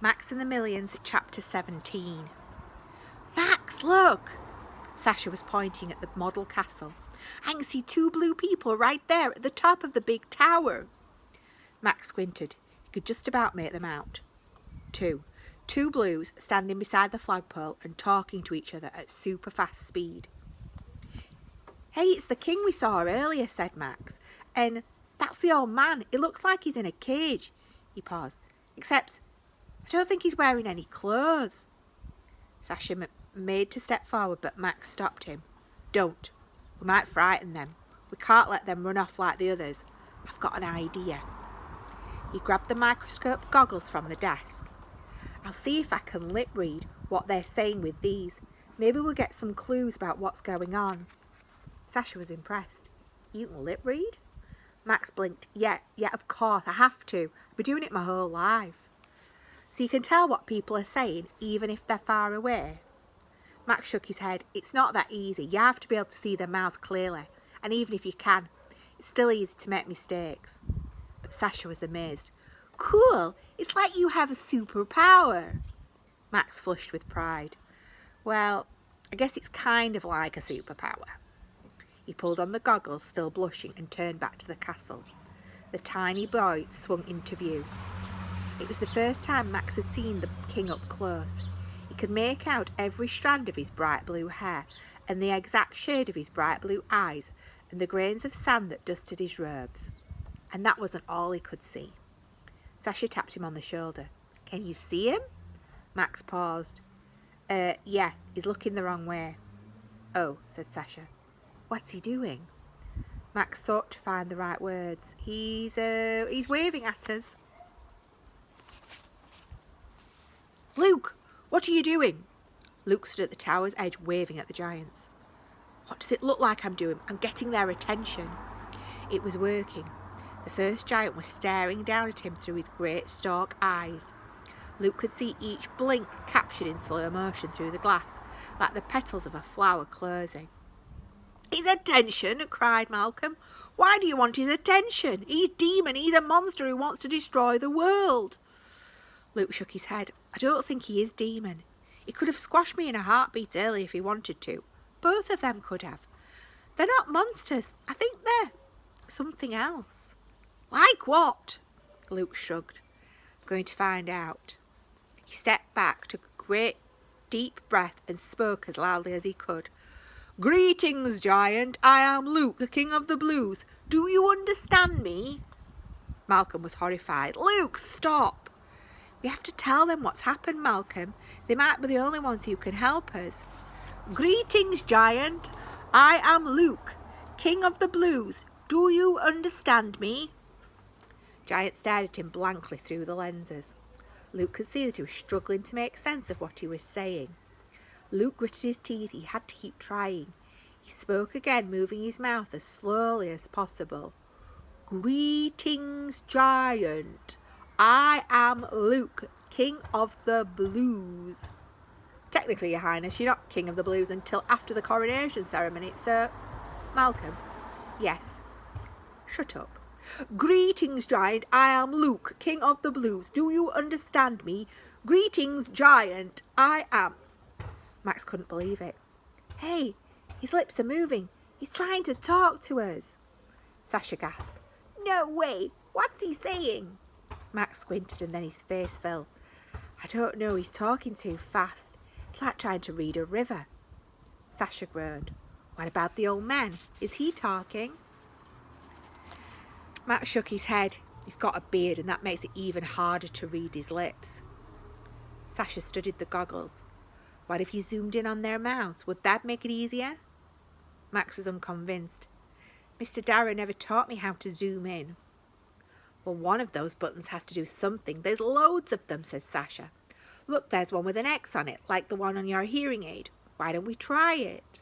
Max and the Millions, Chapter 17. Max, look! Sasha was pointing at the model castle. I can see 2 blue people right there at the top of the big tower. Max squinted. He could just about make them out. Two blues standing beside the flagpole and talking to each other at super fast speed. Hey, it's the king we saw earlier, said Max. And that's the old man. It looks like he's in a cage. He paused. Except, I don't think he's wearing any clothes. Sasha made to step forward, but Max stopped him. Don't. We might frighten them. We can't let them run off like the others. I've got an idea. He grabbed the microscope goggles from the desk. I'll see if I can lip read what they're saying with these. Maybe we'll get some clues about what's going on. Sasha was impressed. You can lip read? Max blinked. Yeah, of course, I have to. I've been doing it my whole life. So you can tell what people are saying, even if they're far away? Max shook his head. It's not that easy. You have to be able to see their mouth clearly. And even if you can, it's still easy to make mistakes. But Sasha was amazed. Cool. It's like you have a superpower. Max flushed with pride. Well, I guess it's kind of like a superpower. He pulled on the goggles, still blushing, and turned back to the castle. The tiny boy swung into view. It was the first time Max had seen the king up close. He could make out every strand of his bright blue hair and the exact shade of his bright blue eyes and the grains of sand that dusted his robes. And that wasn't all he could see. Sasha tapped him on the shoulder. Can you see him? Max paused. Yeah, he's looking the wrong way. Oh, said Sasha. What's he doing? Max sought to find the right words. He's waving at us. Luke, what are you doing? Luke stood at the tower's edge waving at the giants. What does it look like I'm doing? I'm getting their attention. It was working. The first giant was staring down at him through his great stalk eyes. Luke could see each blink captured in slow motion through the glass, like the petals of a flower closing. His attention, cried Malcolm. Why do you want his attention? He's demon. He's a monster who wants to destroy the world. Luke shook his head. I don't think he is demon. He could have squashed me in a heartbeat early if he wanted to. Both of them could have. They're not monsters. I think they're something else. Like what? Luke shrugged. I'm going to find out. He stepped back, took a great deep breath and spoke as loudly as he could. Greetings, giant. I am Luke, king of the blues. Do you understand me? Malcolm was horrified. Luke, stop. We have to tell them what's happened, Malcolm. They might be the only ones who can help us. Greetings, giant. I am Luke, king of the blues. Do you understand me? Giant stared at him blankly through the lenses. Luke could see that he was struggling to make sense of what he was saying. Luke gritted his teeth. He had to keep trying. He spoke again, moving his mouth as slowly as possible. Greetings, giant. I am Luke, king of the blues. Technically, Your Highness, you're not king of the blues until after the coronation ceremony, sir. Malcolm. Yes. Shut up. Greetings, giant. I am Luke, king of the blues. Do you understand me? Greetings, giant. I am... Max couldn't believe it. Hey, his lips are moving. He's trying to talk to us. Sasha gasped. No way. What's he saying? Max squinted and then his face fell. I don't know. He's talking too fast. It's like trying to read a river. Sasha groaned. What about the old man? Is he talking? Max shook his head. He's got a beard and that makes it even harder to read his lips. Sasha studied the goggles. What if you zoomed in on their mouths? Would that make it easier? Max was unconvinced. Mr. Darrow never taught me how to zoom in. Well, one of those buttons has to do something. There's loads of them, said Sasha. Look, there's one with an X on it, like the one on your hearing aid. Why don't we try it?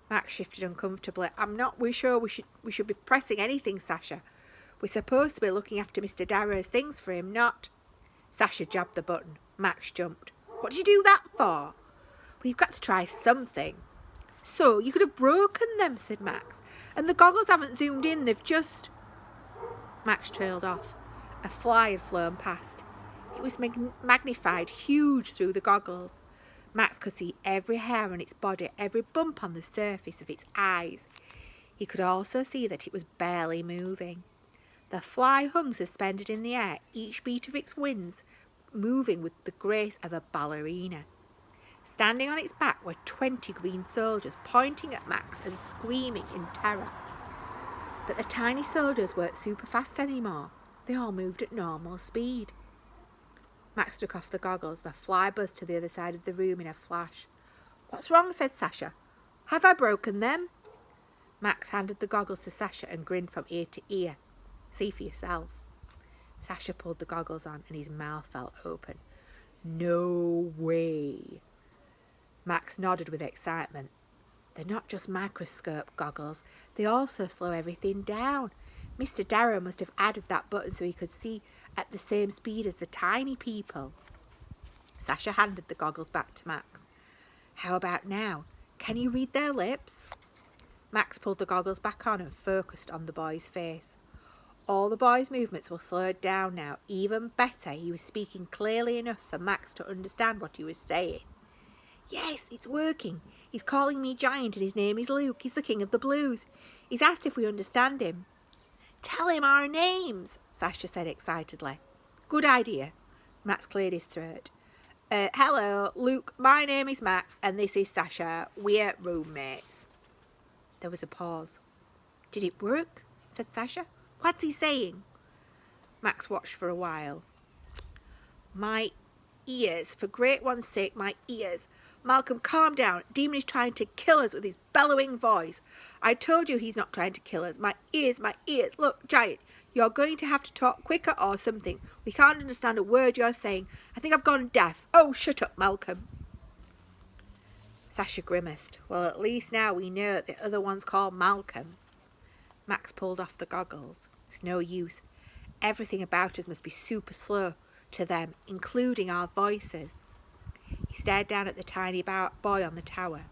Max shifted uncomfortably. I'm not sure we should be pressing anything, Sasha. We're supposed to be looking after Mr. Darrow's things for him, not... Sasha jabbed the button. Max jumped. What did you do that for? Well, you've got to try something. So, you could have broken them, said Max. And the goggles haven't zoomed in, they've just... Max trailed off. A fly had flown past. It was magnified huge through the goggles. Max could see every hair on its body, every bump on the surface of its eyes. He could also see that it was barely moving. The fly hung suspended in the air, each beat of its wings moving with the grace of a ballerina. Standing on its back were 20 green soldiers, pointing at Max and screaming in terror. But the tiny soldiers weren't super fast anymore. They all moved at normal speed. Max took off the goggles. The fly buzzed to the other side of the room in a flash. "What's wrong?" said Sasha. "Have I broken them?" Max handed the goggles to Sasha and grinned from ear to ear. "See for yourself." Sasha pulled the goggles on and his mouth fell open. "No way." Max nodded with excitement. "They're not just microscope goggles. They also slow everything down. Mr. Darrow must have added that button so he could see at the same speed as the tiny people." Sasha handed the goggles back to Max. "How about now? Can you read their lips?" Max pulled the goggles back on and focused on the boy's face. All the boy's movements were slowed down now. Even better, he was speaking clearly enough for Max to understand what he was saying. "Yes, it's working. He's calling me Giant and his name is Luke. He's the king of the blues. He's asked if we understand him." "Tell him our names," Sasha said excitedly. "Good idea." Max cleared his throat. Hello, Luke. My name is Max and this is Sasha. We're roommates." There was a pause. "Did it work?" said Sasha. "What's he saying?" Max watched for a while. "My ears, for great one's sake, my ears. Malcolm, calm down. Demon is trying to kill us with his bellowing voice. I told you he's not trying to kill us. My ears, my ears. Look, Giant, you're going to have to talk quicker or something. We can't understand a word you're saying. I think I've gone deaf. Oh, shut up, Malcolm." Sasha grimaced. "Well, at least now we know that the other one's called Malcolm." Max pulled off the goggles. "It's no use. Everything about us must be super slow to them, including our voices." He stared down at the tiny boy on the tower.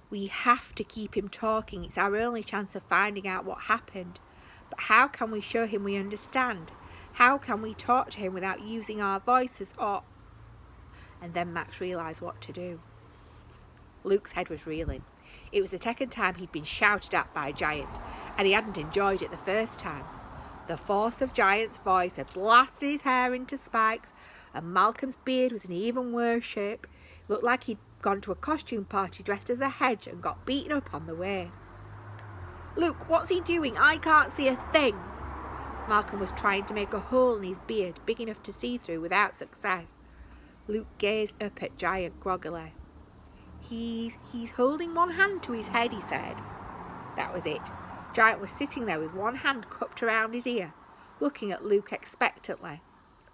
"We have to keep him talking. It's our only chance of finding out what happened. But how can we show him we understand? How can we talk to him without using our voices or—" And then Max realised what to do. Luke's head was reeling. It was the second time he'd been shouted at by Giant, and he hadn't enjoyed it the first time. The force of Giant's voice had blasted his hair into spikes, and Malcolm's beard was in even worse shape. It looked like he'd gone to a costume party dressed as a hedge and got beaten up on the way. "Luke, what's he doing? I can't see a thing." Malcolm was trying to make a hole in his beard big enough to see through without success. Luke gazed up at Giant groggily. He's holding one hand to his head," he said. That was it. Giant was sitting there with one hand cupped around his ear, looking at Luke expectantly.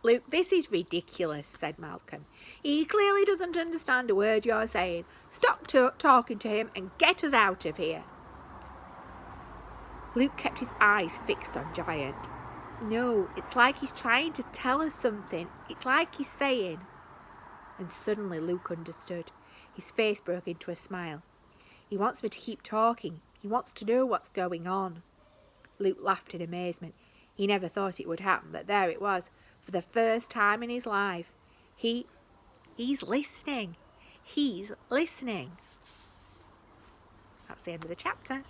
"Luke, this is ridiculous," said Malcolm. "He clearly doesn't understand a word you're saying. Stop talking to him and get us out of here." Luke kept his eyes fixed on Giant. "No, it's like he's trying to tell us something. It's like he's saying—" And suddenly Luke understood. His face broke into a smile. "He wants me to keep talking. He wants to know what's going on." Luke laughed in amazement. He never thought it would happen, but there it was. For the first time in his life, he's listening. He's listening. That's the end of the chapter.